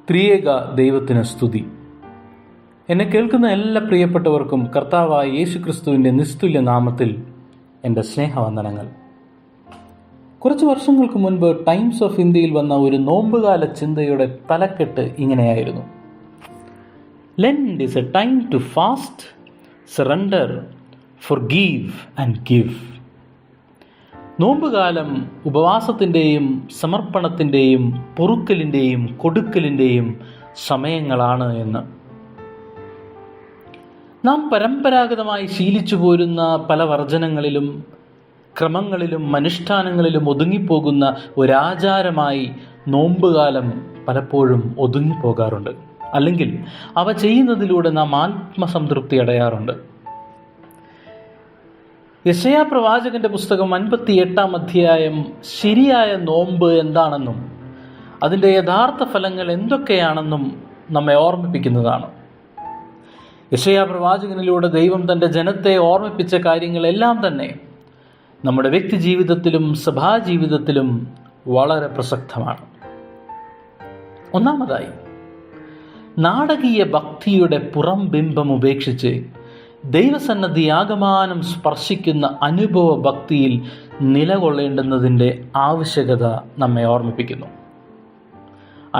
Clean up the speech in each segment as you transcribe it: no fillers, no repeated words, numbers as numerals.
ത്രിയേക ദൈവത്തിന് സ്തുതി. എന്നെ കേൾക്കുന്ന എല്ലാ പ്രിയപ്പെട്ടവർക്കും കർത്താവായ യേശുക്രിസ്തുവിൻ്റെ നിസ്തുല്യ നാമത്തിൽ എൻ്റെ സ്നേഹവന്ദനങ്ങൾ. കുറച്ച് വർഷങ്ങൾക്ക് മുൻപ് ടൈംസ് ഓഫ് ഇന്ത്യയിൽ വന്ന ഒരു നോമ്പുകാല ചിന്തയുടെ തലക്കെട്ട് ഇങ്ങനെയായിരുന്നു: Lent is a time to fast, surrender, forgive and give. നോമ്പുകാലം ഉപവാസത്തിൻ്റെയും സമർപ്പണത്തിൻ്റെയും പൊറുക്കലിൻ്റെയും കൊടുക്കലിൻ്റെയും സമയങ്ങളാണ് എന്ന് നാം പരമ്പരാഗതമായി ശീലിച്ചു പോരുന്ന പല വർജനങ്ങളിലും ക്രമങ്ങളിലും അനുഷ്ഠാനങ്ങളിലും ഒതുങ്ങിപ്പോകുന്ന ഒരാചാരമായി നോമ്പുകാലം പലപ്പോഴും ഒതുങ്ങിപ്പോകാറുണ്ട്. അല്ലെങ്കിൽ അവ ചെയ്യുന്നതിലൂടെ നാം ആത്മസംതൃപ്തി അടയാറുണ്ട്. യെശയ്യാ പ്രവാചകന്റെ പുസ്തകം 58-ാം അധ്യായം ശരിയായ നോമ്പ് എന്താണെന്നും അതിൻ്റെ യഥാർത്ഥ ഫലങ്ങൾ എന്തൊക്കെയാണെന്നും നമ്മെ ഓർമ്മിപ്പിക്കുന്നതാണ്. യെശയ്യാ പ്രവാചകനിലൂടെ ദൈവം തൻ്റെ ജനത്തെ ഓർമ്മിപ്പിച്ച കാര്യങ്ങളെല്ലാം തന്നെ നമ്മുടെ വ്യക്തി ജീവിതത്തിലും സഭാജീവിതത്തിലും വളരെ പ്രസക്തമാണ്. ഒന്നാമതായി, നാടകീയ ഭക്തിയുടെ പുറം ബിംബം ഉപേക്ഷിച്ച് ദൈവസന്നദ്ധി ആകമാനം സ്പർശിക്കുന്ന അനുഭവ ഭക്തിയിൽ നിലകൊള്ളേണ്ടുന്നതിൻ്റെ ആവശ്യകത നമ്മെ ഓർമ്മിപ്പിക്കുന്നു.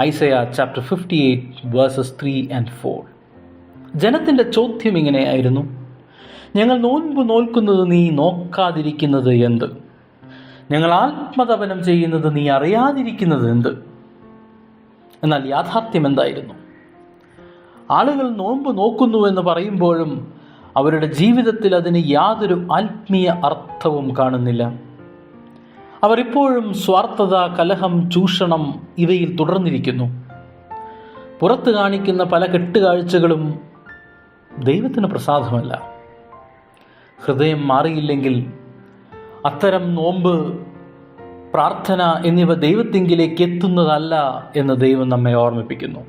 Isaiah chapter 58 versus 3 and 4. ജനത്തിൻ്റെ ചോദ്യം ഇങ്ങനെയായിരുന്നു: ഞങ്ങൾ നോൻപ് നോൽക്കുന്നത് നീ നോക്കാതിരിക്കുന്നത് എന്ത്? ഞങ്ങൾ ആത്മതപനം ചെയ്യുന്നത് നീ അറിയാതിരിക്കുന്നത് എന്ത്? എന്നാൽ യാഥാർത്ഥ്യം എന്തായിരുന്നു? ആളുകൾ നോമ്പ് നോക്കുന്നുവെന്ന് പറയുമ്പോഴും അവരുടെ ജീവിതത്തിൽ അതിന് യാതൊരു ആത്മീയ അർത്ഥവും കാണുന്നില്ല. അവർ ഇപ്പോഴും സ്വാർത്ഥത, കലഹം, ചൂഷണം ഇവയിൽ തുടർന്നിരിക്കുന്നു. പുറത്ത് കാണിക്കുന്ന പല കെട്ടുകാഴ്ചകളും ദൈവത്തിന് പ്രസാദമല്ല. ഹൃദയം മാറിയില്ലെങ്കിൽ അത്തരം നോമ്പ്, പ്രാർത്ഥന എന്നിവ ദൈവത്തിങ്കിലേക്ക് എത്തുന്നതല്ല എന്ന് ദൈവം നമ്മെ ഓർമ്മിപ്പിക്കുന്നു.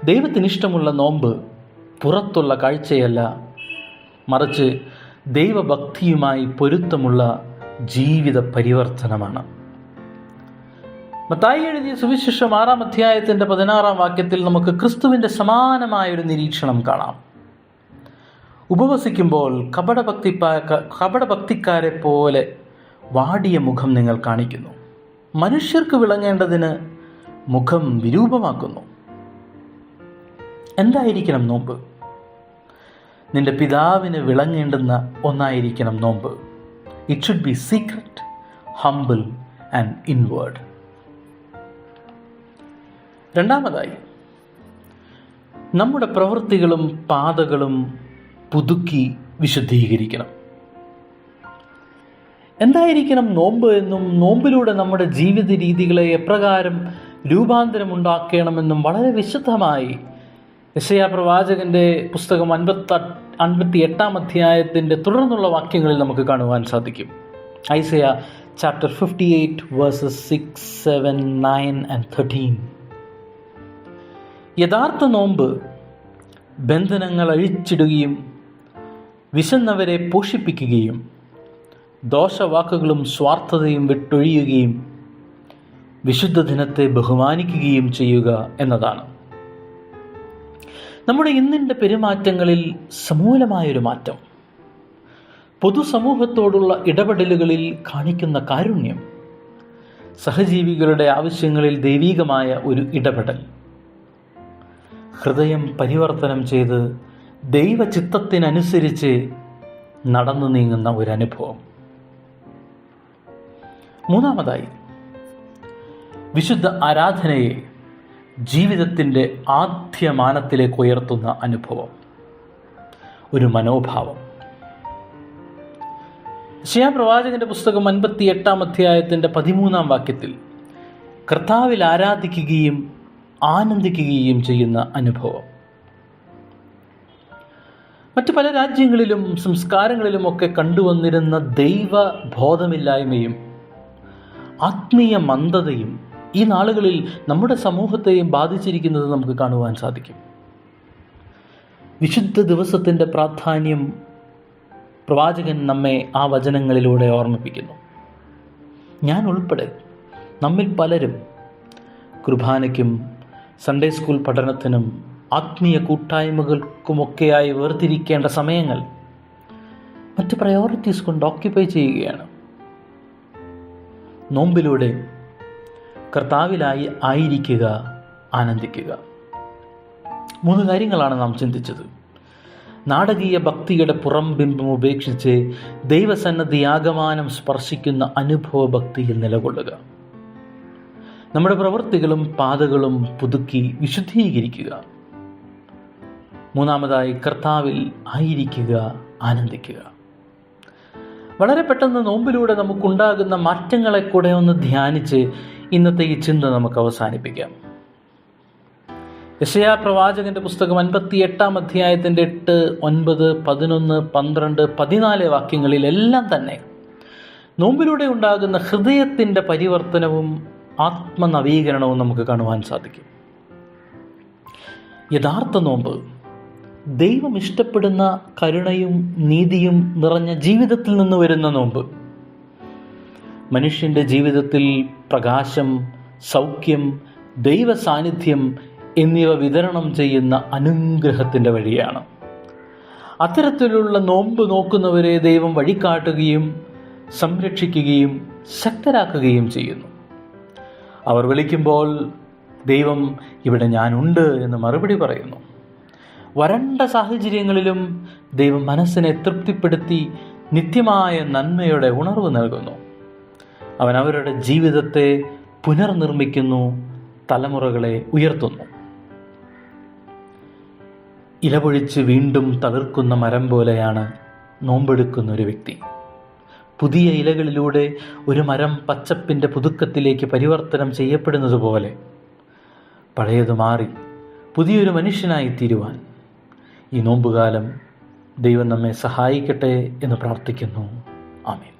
ദൈവത്തിനിഷ്ടമുള്ള നോമ്പ് പുറത്തുള്ള കാഴ്ചയല്ല, മറിച്ച് ദൈവഭക്തിയുമായി പൊരുത്തമുള്ള ജീവിത പരിവർത്തനമാണ്. മത്തായി എഴുതിയ സുവിശേഷം 6-ാം അധ്യായത്തിൻ്റെ 16-ാം വാക്യത്തിൽ നമുക്ക് ക്രിസ്തുവിൻ്റെ സമാനമായൊരു നിരീക്ഷണം കാണാം. ഉപവസിക്കുമ്പോൾ കപടഭക്തിക്കാരെ പോലെ വാടിയ മുഖം നിങ്ങൾ കാണിക്കുന്നു. മനുഷ്യർക്ക് വിളങ്ങേണ്ടതിന് മുഖം വിരൂപമാക്കുന്നു. എന്തായിരിക്കണം നോമ്പ്? നിന്റെ പിതാവിന് വിളങ്ങേണ്ടുന്ന ഒന്നായിരിക്കണം നോമ്പ്. It should be secret, humble and inward. രണ്ടാമതായി, നമ്മുടെ പ്രവൃത്തികളും പാതകളും പുതുക്കി വിശുദ്ധീകരിക്കണം. എന്തായിരിക്കണം നോമ്പ് എന്നും നോമ്പിലൂടെ നമ്മുടെ ജീവിത രീതികളെ എപ്രകാരം രൂപാന്തരമുണ്ടാക്കണമെന്നും വളരെ വിശദമായി യെശയ്യാ പ്രവാചകന്റെ പുസ്തകം 58-ാം അധ്യായത്തിൻ്റെ തുടർന്നുള്ള വാക്യങ്ങളിൽ നമുക്ക് കാണുവാൻ സാധിക്കും. Isaiah chapter 58 versus 6, 7, 9 and 13. യഥാർത്ഥ നോമ്പ് ബന്ധനങ്ങൾ അഴിച്ചിടുകയും വിശന്നവരെ പോഷിപ്പിക്കുകയും ദോഷവാക്കുകളും സ്വാർത്ഥതയും വിട്ടൊഴിയുകയും വിശുദ്ധ ദിനത്തെ ബഹുമാനിക്കുകയും ചെയ്യുക എന്നതാണ്. നമ്മുടെ ഇന്നിൻ്റെ പെരുമാറ്റങ്ങളിൽ സമൂലമായൊരു മാറ്റം, പൊതുസമൂഹത്തോടുള്ള ഇടപെടലുകളിൽ കാണിക്കുന്ന കാരുണ്യം, സഹജീവികളുടെ ആവശ്യങ്ങളിൽ ദൈവീകമായ ഒരു ഇടപെടൽ, ഹൃദയം പരിവർത്തനം ചെയ്ത് ദൈവചിത്തത്തിനനുസരിച്ച് നടന്നു നീങ്ങുന്ന ഒരനുഭവം. മൂന്നാമതായി, വിശുദ്ധ ആരാധനയെ ജീവിതത്തിൻ്റെ ആദ്യമാനത്തിലേക്ക് ഉയർത്തുന്ന അനുഭവം, ഒരു മനോഭാവം. യെശയ്യാ പ്രവാചകന്റെ പുസ്തകം 58-ാം അധ്യായത്തിൻ്റെ 13-ാം വാക്യത്തിൽ കർത്താവിൽ ആരാധിക്കുകയും ആനന്ദിക്കുകയും ചെയ്യുന്ന അനുഭവം. മറ്റു പല രാജ്യങ്ങളിലും സംസ്കാരങ്ങളിലുമൊക്കെ കണ്ടുവന്നിരുന്ന ദൈവബോധമില്ലായ്മയും ആത്മീയ മന്ദതയും ഈ നാളുകളിൽ നമ്മുടെ സമൂഹത്തെയും ബാധിച്ചിരിക്കുന്നത് നമുക്ക് കാണുവാൻ സാധിക്കും. വിശുദ്ധ ദിവസത്തിൻ്റെ പ്രാധാന്യം പ്രവാചകൻ നമ്മെ ആ വചനങ്ങളിലൂടെ ഓർമ്മിപ്പിക്കുന്നു. ഞാൻ ഉൾപ്പെടെ നമ്മിൽ പലരും കുർബാനയ്ക്കും സൺഡേ സ്കൂൾ പഠനത്തിനും ആത്മീയ കൂട്ടായ്മകൾക്കുമൊക്കെയായി വേർതിരിക്കേണ്ട സമയങ്ങൾ മറ്റ് പ്രയോറിറ്റീസ് കൊണ്ട് ഓക്യുപ്പൈ ചെയ്യുകയാണ്. നോമ്പിലൂടെ കർത്താവിലായി ആയിരിക്കുക, ആനന്ദിക്കുക. 3 കാര്യങ്ങളാണ് നാം ചിന്തിച്ചത്. നാടകീയ ഭക്തിയുടെ പുറംബിംബം ഉപേക്ഷിച്ച് ദൈവസന്നദ്ധി ആഗമനം സ്പർശിക്കുന്ന അനുഭവ ഭക്തിയിൽ നിലകൊള്ളുക. നമ്മുടെ പ്രവൃത്തികളും പാതകളും പുതുക്കി വിശുദ്ധീകരിക്കുക. 3-ാമതായി കർത്താവിൽ ആയിരിക്കുക, ആനന്ദിക്കുക. വളരെ പെട്ടെന്ന് നോമ്പിലൂടെ നമുക്കുണ്ടാകുന്ന മാറ്റങ്ങളെ കൂടെ ഒന്ന് ധ്യാനിച്ച് ഇന്നത്തെ ഈ ചിന്ത നമുക്ക് അവസാനിപ്പിക്കാം. യെശയ്യാ പ്രവാചകന്റെ പുസ്തകം 58-ാം അധ്യായത്തിൻ്റെ 8, 9, 11, 12, 14 വാക്യങ്ങളിലെല്ലാം തന്നെ നോമ്പിലൂടെ ഉണ്ടാകുന്ന ഹൃദയത്തിൻ്റെ പരിവർത്തനവും ആത്മനവീകരണവും നമുക്ക് കാണുവാൻ സാധിക്കും. യഥാർത്ഥ നോമ്പ് ദൈവം ഇഷ്ടപ്പെടുന്ന കരുണയും നീതിയും നിറഞ്ഞ ജീവിതത്തിൽ നിന്ന് വരുന്ന നോമ്പ്. മനുഷ്യൻ്റെ ജീവിതത്തിൽ പ്രകാശം, സൗഖ്യം, ദൈവ സാന്നിധ്യം എന്നിവ വിതരണം ചെയ്യുന്ന അനുഗ്രഹത്തിൻ്റെ വഴിയാണ്. അത്തരത്തിലുള്ള നോമ്പ് നോക്കുന്നവരെ ദൈവം വഴികാട്ടുകയും സംരക്ഷിക്കുകയും ശക്തരാക്കുകയും ചെയ്യുന്നു. അവർ വിളിക്കുമ്പോൾ ദൈവം ഇവിടെ ഞാനുണ്ട് എന്ന് മറുപടി പറയുന്നു. വരണ്ട സാഹചര്യങ്ങളിലും ദൈവം മനസ്സിനെ തൃപ്തിപ്പെടുത്തി നിത്യമായ നന്മയുടെ ഉണർവ് നൽകുന്നു. അവൻ അവരുടെ ജീവിതത്തെ പുനർനിർമ്മിക്കുന്നു, തലമുറകളെ ഉയർത്തുന്നു. ഇലപൊഴിച്ച് വീണ്ടും തളിർക്കുന്ന മരം പോലെയാണ് നോമ്പെടുക്കുന്ന ഒരു വ്യക്തി. പുതിയ ഇലകളിലൂടെ ഒരു മരം പച്ചപ്പിൻ്റെ പുതുക്കത്തിലേക്ക് പരിവർത്തനം ചെയ്യപ്പെടുന്നത് പോലെ പഴയത് മാറി പുതിയൊരു മനുഷ്യനായി തീരുവാൻ ഈ നോമ്പുകാലം ദൈവം നമ്മെ സഹായിക്കട്ടെ എന്ന് പ്രാർത്ഥിക്കുന്നു. ആമേൻ.